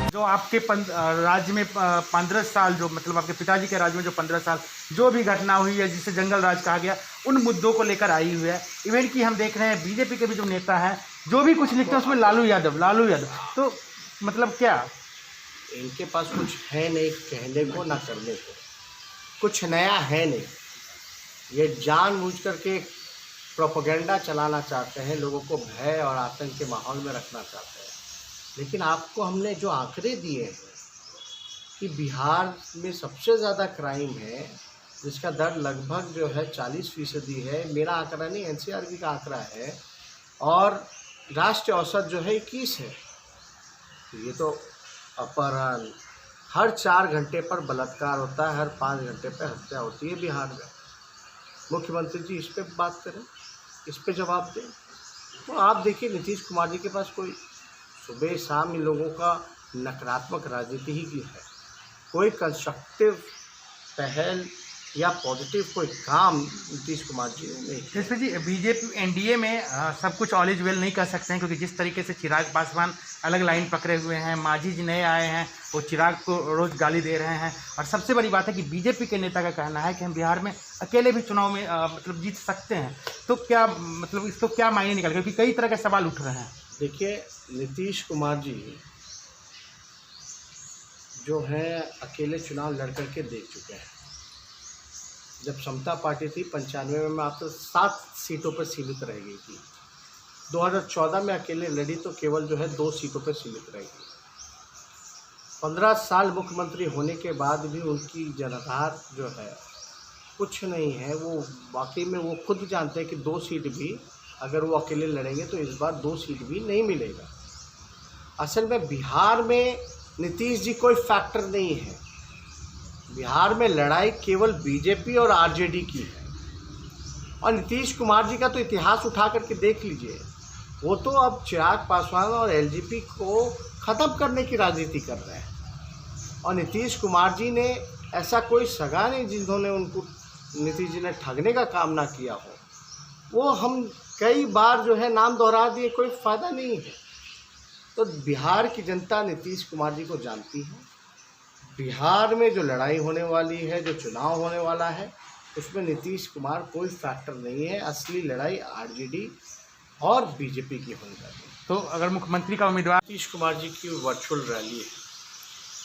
जो आपके राज्य में 15 साल, जो मतलब आपके पिताजी के राज्य में जो 15 साल जो भी घटना हुई है जिसे जंगल राज कहा गया, उन मुद्दों को लेकर आई हुई है। इवेंट की हम देख रहे हैं बीजेपी के भी जो नेता हैं जो भी कुछ लिखते हैं उसमें लालू यादव। तो मतलब क्या इनके पास कुछ है नहीं कहने को ना करने को, कुछ नया है नहीं। ये जानबूझ करके प्रोपेगेंडा चलाना चाहते हैं, लोगों को भय और आतंक के माहौल में रखना चाहते हैं। लेकिन आपको हमने जो आंकड़े दिए हैं कि बिहार में सबसे ज़्यादा क्राइम है, जिसका दर लगभग जो है 40% है, मेरा आंकड़ा नहीं एनसीआरबी का आंकड़ा है, और राष्ट्रीय औसत जो है 21 है। तो ये तो अपहरण, हर 4 घंटे पर बलात्कार होता है, हर 5 घंटे पर हत्या होती है बिहार में। मुख्यमंत्री जी इस पे बात करें, इस पे जवाब दें। तो आप देखिए नीतीश कुमार जी के पास कोई सुबह शाम इन लोगों का नकारात्मक राजनीति ही की है, कोई कंस्ट्रक्टिव पहल या पॉजिटिव कोई काम नीतीश कुमार जी ने नहीं। जैसे जी बीजेपी एनडीए में सब कुछ ऑल इज वेल नहीं कह सकते हैं, क्योंकि जिस तरीके से चिराग पासवान अलग लाइन पकड़े हुए हैं, मांझी जी नए आए हैं, वो चिराग को रोज़ गाली दे रहे हैं। और सबसे बड़ी बात है कि बीजेपी के नेता का कहना है कि हम बिहार में अकेले भी चुनाव में मतलब जीत सकते हैं। तो क्या मतलब इसको क्या मायने निकल, क्योंकि कई तरह के सवाल उठ रहे हैं। देखिए नीतीश कुमार जी जो है अकेले चुनाव लड़ करके देख चुके हैं। जब समता पार्टी थी 95 में मात्र 7 सीटों पर सीमित रह गई थी। 2014 में अकेले लड़ी तो केवल जो है 2 सीटों पर सीमित रह गई। 15 साल मुख्यमंत्री होने के बाद भी उनकी जनाधार जो है कुछ नहीं है। वो वाकई में वो खुद जानते हैं कि 2 सीट भी अगर वो अकेले लड़ेंगे तो इस बार 2 सीट भी नहीं मिलेगा। असल में बिहार में नीतीश जी कोई फैक्टर नहीं है। बिहार में लड़ाई केवल बीजेपी और आरजेडी की है। और नीतीश कुमार जी का तो इतिहास उठा करके देख लीजिए, वो तो अब चिराग पासवान और एलजेपी को ख़त्म करने की राजनीति कर रहे हैं। और नीतीश कुमार जी ने ऐसा कोई सगा नहीं जिन्होंने उनको नीतीश जी ने ठगने का काम ना किया हो। वो हम कई बार जो है नाम दोहरा दिए, कोई फ़ायदा नहीं है। तो बिहार की जनता नीतीश कुमार जी को जानती है। बिहार में जो लड़ाई होने वाली है, जो चुनाव होने वाला है, उसमें नीतीश कुमार कोई फैक्टर नहीं है। असली लड़ाई आरजेडी और बीजेपी की होने वाली है। तो अगर मुख्यमंत्री का उम्मीदवार नीतीश कुमार जी की वर्चुअल रैली है,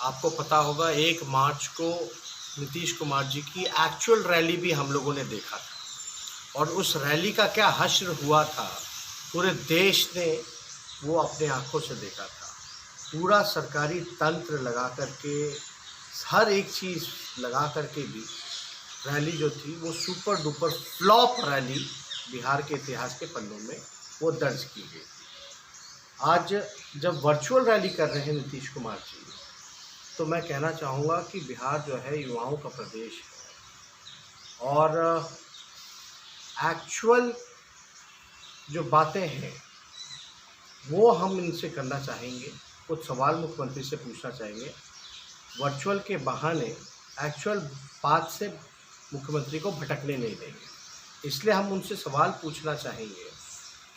आपको पता होगा 1 मार्च को नीतीश कुमार जी की एक्चुअल रैली भी हम लोगों ने देखा था। और उस रैली का क्या हश्र हुआ था, पूरे देश ने वो अपने आंखों से देखा था। पूरा सरकारी तंत्र लगा करके, हर एक चीज़ लगा करके भी रैली जो थी वो super duper flop rally Bihar के इतिहास के पन्नों में वो दर्ज की गई। आज जब वर्चुअल रैली कर रहे हैं नीतीश कुमार जी, तो मैं कहना चाहूँगा कि बिहार जो है युवाओं का प्रदेश है। और एक्चुअल जो बातें हैं वो हम इनसे करना चाहेंगे, कुछ सवाल मुख्यमंत्री से पूछना चाहेंगे। वर्चुअल के बहाने एक्चुअल बात से मुख्यमंत्री को भटकने नहीं देंगे। इसलिए हम उनसे सवाल पूछना चाहेंगे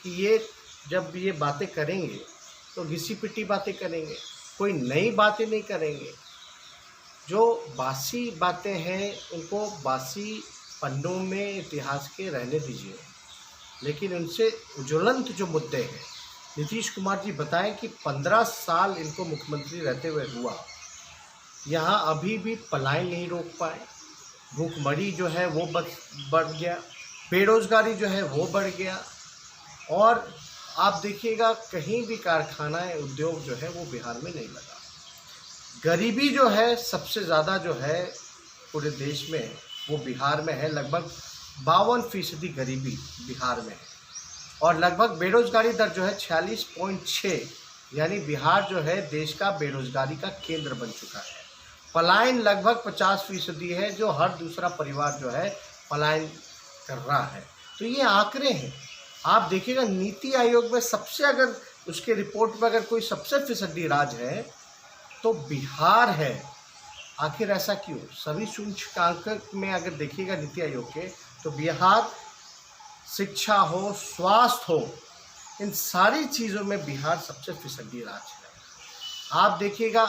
कि ये जब ये बातें करेंगे तो घिसी पिटी बातें करेंगे, कोई नई बातें नहीं करेंगे। जो बासी बातें हैं उनको बासी पन्नों में इतिहास के रहने दीजिए, लेकिन उनसे ज्वलंत जो मुद्दे हैं, नीतीश कुमार जी बताएं कि 15 साल इनको मुख्यमंत्री रहते हुए हुआ, यहाँ अभी भी पलायन नहीं रोक पाए। भूखमरी जो है वो बढ़ गया, बेरोजगारी जो है वो बढ़ गया। और आप देखिएगा कहीं भी कारखाना उद्योग जो है वो बिहार में नहीं लगा। गरीबी जो है सबसे ज़्यादा जो है पूरे देश में वो बिहार में है। लगभग 52% गरीबी बिहार में है। और लगभग बेरोजगारी दर जो है 46.6, यानी बिहार जो है देश का बेरोजगारी का केंद्र बन चुका है। पलायन लगभग 50% है, जो हर दूसरा परिवार जो है पलायन कर रहा है। तो ये आंकड़े हैं, आप देखिएगा नीति आयोग में सबसे, अगर उसके रिपोर्ट में अगर कोई सबसे फीसदी राज्य है तो बिहार है। आखिर ऐसा क्यों? सभी सूचकांक में अगर देखिएगा नीति आयोग के, तो बिहार शिक्षा हो, स्वास्थ्य हो, इन सारी चीज़ों में बिहार सबसे फीसदी राज्य है। आप देखिएगा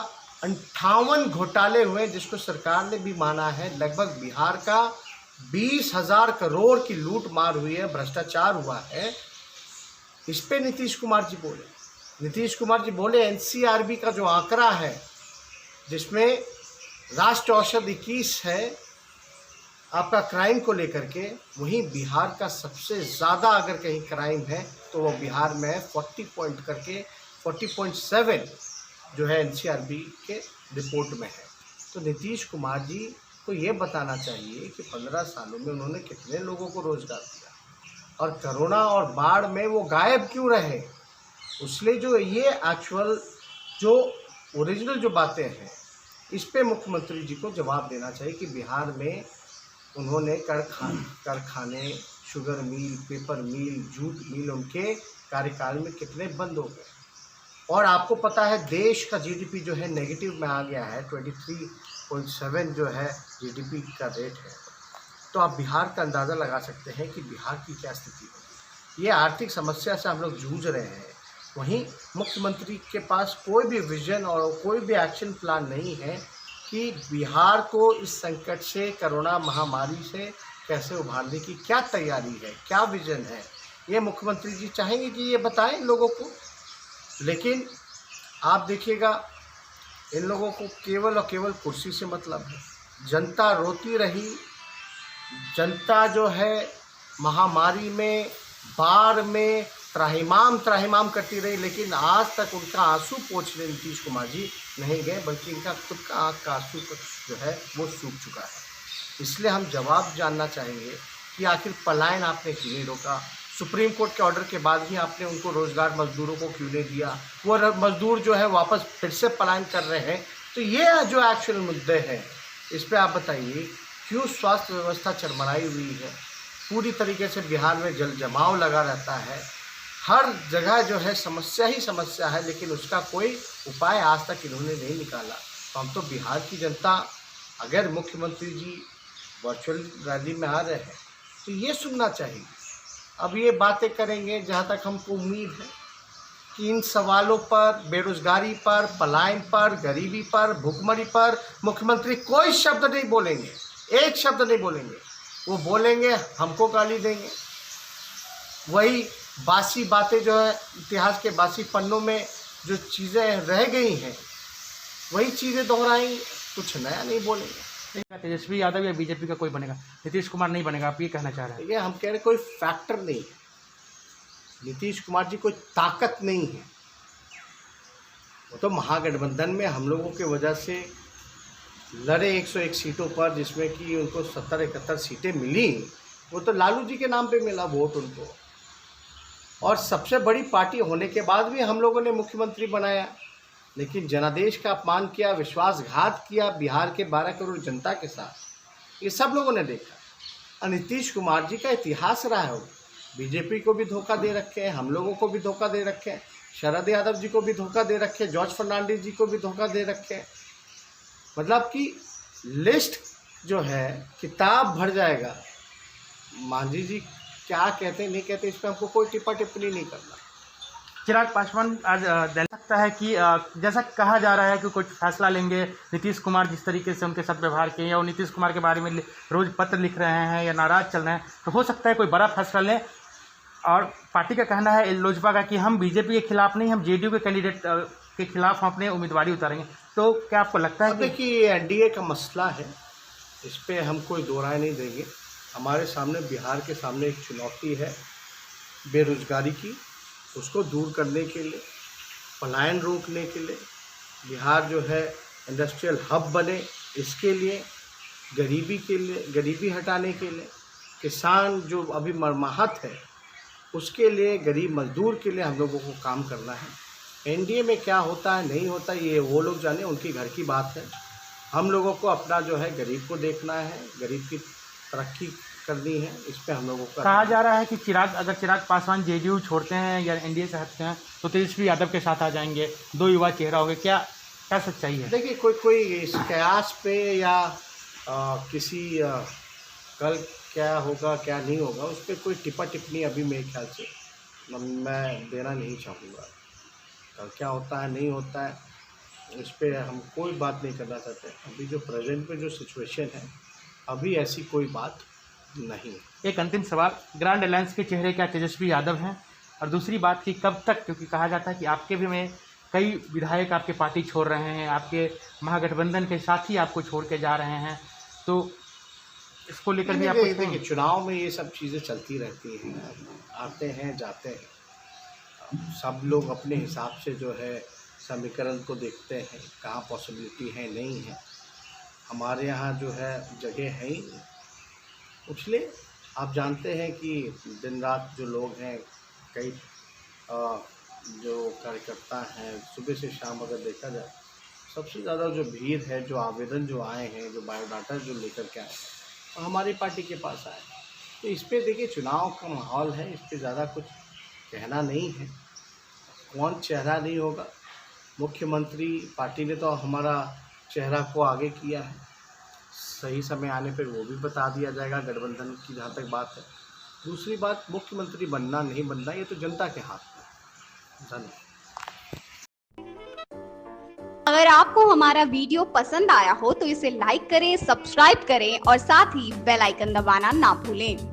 58 घोटाले हुए जिसको सरकार ने भी माना है। लगभग बिहार का 20,000 करोड़ की लूट मार हुई है, भ्रष्टाचार हुआ है। इस पे नीतीश कुमार जी बोले। नीतीश कुमार जी बोले एनसीआरबी का जो आंकड़ा है जिसमें राष्ट्रीय औसत 21 है आपका क्राइम को लेकर के, वहीं बिहार का सबसे ज़्यादा अगर कहीं क्राइम है तो वो बिहार में है 40 पॉइंट करके 40.7 जो है एनसीआरबी के रिपोर्ट में है। तो नीतीश कुमार जी को ये बताना चाहिए कि 15 सालों में उन्होंने कितने लोगों को रोजगार दिया और कोरोना और बाढ़ में वो गायब क्यों रहे। उसलिए जो ये एक्चुअल जो ओरिजिनल जो बातें हैं इस पे मुख्यमंत्री जी को जवाब देना चाहिए कि बिहार में उन्होंने कारखाने, शुगर मिल, पेपर मिल, जूट मिल उनके कार्यकाल में कितने बंद हो गए। और आपको पता है देश का जीडीपी जो है नेगेटिव में आ गया है, 23.7 जो है जीडीपी का रेट है। तो आप बिहार का अंदाज़ा लगा सकते हैं कि बिहार की क्या स्थिति होगी। ये आर्थिक समस्या से हम लोग जूझ रहे हैं। वहीं मुख्यमंत्री के पास कोई भी विजन और कोई भी एक्शन प्लान नहीं है कि बिहार को इस संकट से, कोरोना महामारी से कैसे उभारने की क्या तैयारी है, क्या विजन है। ये मुख्यमंत्री जी चाहेंगे कि ये बताएं लोगों को, लेकिन आप देखिएगा इन लोगों को केवल और केवल कुर्सी से मतलब है। जनता रोती रही, जनता जो है महामारी में, बाढ़ में त्राहिमाम करती रही, लेकिन आज तक उनका आंसू पोंछने नीतीश कुमार जी नहीं गए, बल्कि इनका खुद का आँख का आंसू जो है वो सूख चुका है। इसलिए हम जवाब जानना चाहेंगे कि आखिर पलायन आपने क्यों नहीं रोका। सुप्रीम कोर्ट के ऑर्डर के बाद ही आपने उनको रोज़गार मजदूरों को क्यों नहीं दिया। वो मजदूर जो है वापस फिर से पलायन कर रहे हैं। तो ये जो एक्चुअल मुद्दे हैं इस पर आप बताइए, क्यों स्वास्थ्य व्यवस्था चरमराई हुई है, पूरी तरीके से बिहार में जल जमाव लगा रहता है, हर जगह जो है समस्या ही समस्या है, लेकिन उसका कोई उपाय आज तक इन्होंने नहीं निकाला। तो हम तो बिहार की जनता, अगर मुख्यमंत्री जी वर्चुअल रैली में आ रहे हैं तो ये सुनना चाहिए। अब ये बातें करेंगे जहाँ तक हमको उम्मीद है कि इन सवालों पर, बेरोजगारी पर, पलायन पर, गरीबी पर, भुखमरी पर मुख्यमंत्री कोई शब्द नहीं बोलेंगे, एक शब्द नहीं बोलेंगे। वो बोलेंगे हमको गाली देंगे, वही बासी बातें जो है इतिहास के बासी पन्नों में जो चीज़ें रह गई हैं वही चीज़ें दोहराएंगे, कुछ नया नहीं बोलेंगे। तेजस्वी यादव या बीजेपी का कोई बनेगा, नीतीश कुमार नहीं बनेगा, आप ये कहना चाह रहे हैं? देखिए हम कह रहे कोई फैक्टर नहीं है, नीतीश कुमार जी कोई ताकत नहीं है। वो तो महागठबंधन में हम लोगों के वजह से लड़े 101 सीटों पर, जिसमें कि उनको 70-71 सीटें मिली। वो तो लालू जी के नाम पे मिला वोट उनको, और सबसे बड़ी पार्टी होने के बाद भी हम लोगों ने मुख्यमंत्री बनाया, लेकिन जनादेश का अपमान किया, विश्वासघात किया बिहार के 12 करोड़ जनता के साथ। ये सब लोगों ने देखा। और नीतीश कुमार जी का इतिहास रहा है, वो बीजेपी को भी धोखा दे रखे हैं, हम लोगों को भी धोखा दे रखे हैं, शरद यादव जी को भी धोखा दे रखे हैं, जॉर्ज फर्नांडिस जी को भी धोखा दे रखे हैं। मतलब कि लिस्ट जो है किताब भर जाएगा। मांझी जी क्या कहते नहीं कहते इस पर हमको कोई टिप्पणी नहीं करना। चिराग पासवान आज दिल सकता है कि जैसा कहा जा रहा है कि कुछ फैसला लेंगे नीतीश कुमार, जिस तरीके से उनके साथ व्यवहार किए या वो नीतीश कुमार के बारे में रोज़ पत्र लिख रहे हैं या नाराज़ चल रहे हैं, तो हो सकता है कोई बड़ा फैसला लें। और पार्टी का कहना है लोजपा का कि हम बीजेपी के खिलाफ नहीं, हम जेडीयू के कैंडिडेट के खिलाफ हम अपने उम्मीदवारी उतारेंगे। तो क्या आपको लगता है? देखिए एनडीए का मसला है, इस पर हम कोई दो राय नहीं देंगे। हमारे सामने, बिहार के सामने एक चुनौती है बेरोजगारी की, उसको दूर करने के लिए, पलायन रोकने के लिए, बिहार जो है इंडस्ट्रियल हब बने, इसके लिए, गरीबी के लिए, गरीबी हटाने के लिए, किसान जो अभी मरमाहत है उसके लिए, गरीब मजदूर के लिए हम लोगों को काम करना है। एनडीए में क्या होता है नहीं होता ये वो लोग जाने, उनकी घर की बात है। हम लोगों को अपना जो है गरीब को देखना है, गरीब की तरक्की करनी है, इस पे हम लोगों का। कहा जा रहा है कि अगर चिराग पासवान जेडीयू छोड़ते हैं या एनडीए से हटते हैं तो तेजस्वी यादव के साथ आ जाएंगे, दो युवा चेहरा होंगे। क्या सच्चाई है? देखिए कोई इस कयास पे या किसी कल क्या होगा क्या नहीं होगा उस पर कोई टिप्पणी अभी मेरे ख्याल से मैं देना नहीं चाहूँगा। कल क्या होता है नहीं होता है इस पर हम कोई बात नहीं करना चाहते। अभी जो प्रेजेंट में जो सिचुएशन है, अभी ऐसी कोई बात नहीं। एक अंतिम सवाल, ग्रैंड अलायंस के चेहरे क्या तेजस्वी यादव हैं? और दूसरी बात कि कब तक, क्योंकि कहा जाता है कि आपके भी में कई विधायक आपके पार्टी छोड़ रहे हैं, आपके महागठबंधन के साथी आपको छोड़ के जा रहे हैं, तो इसको लेकर भी आपको देखिए, चुनाव में ये सब चीज़ें चलती रहती हैं, आते हैं जाते हैं। सब लोग अपने हिसाब से जो है समीकरण को देखते हैं, कहाँ पॉसिबिलिटी है नहीं है। हमारे यहाँ जो है जगह है ही नहीं। इसलिए आप जानते हैं कि दिन रात जो लोग हैं, कई जो कार्यकर्ता हैं, सुबह से शाम अगर देखा जाए, सबसे ज़्यादा जो भीड़ है, जो आवेदन जो आए हैं, जो बायोडाटा जो लेकर के आए हैं, तो हमारी पार्टी के पास आए। तो इस पर देखिए, चुनाव का माहौल है, इस पर ज़्यादा कुछ कहना नहीं है। कौन चेहरा नहीं होगा, मुख्यमंत्री पार्टी ने तो हमारा चेहरा को आगे किया है। सही समय आने पर वो भी बता दिया जाएगा, गठबंधन की जहाँ तक बात है। दूसरी बात, मुख्यमंत्री बनना नहीं बनना ये तो जनता के हाथ में है। धन्यवाद। अगर आपको हमारा वीडियो पसंद आया हो तो इसे लाइक करें, सब्सक्राइब करें और साथ ही बेल आइकन दबाना ना भूलें।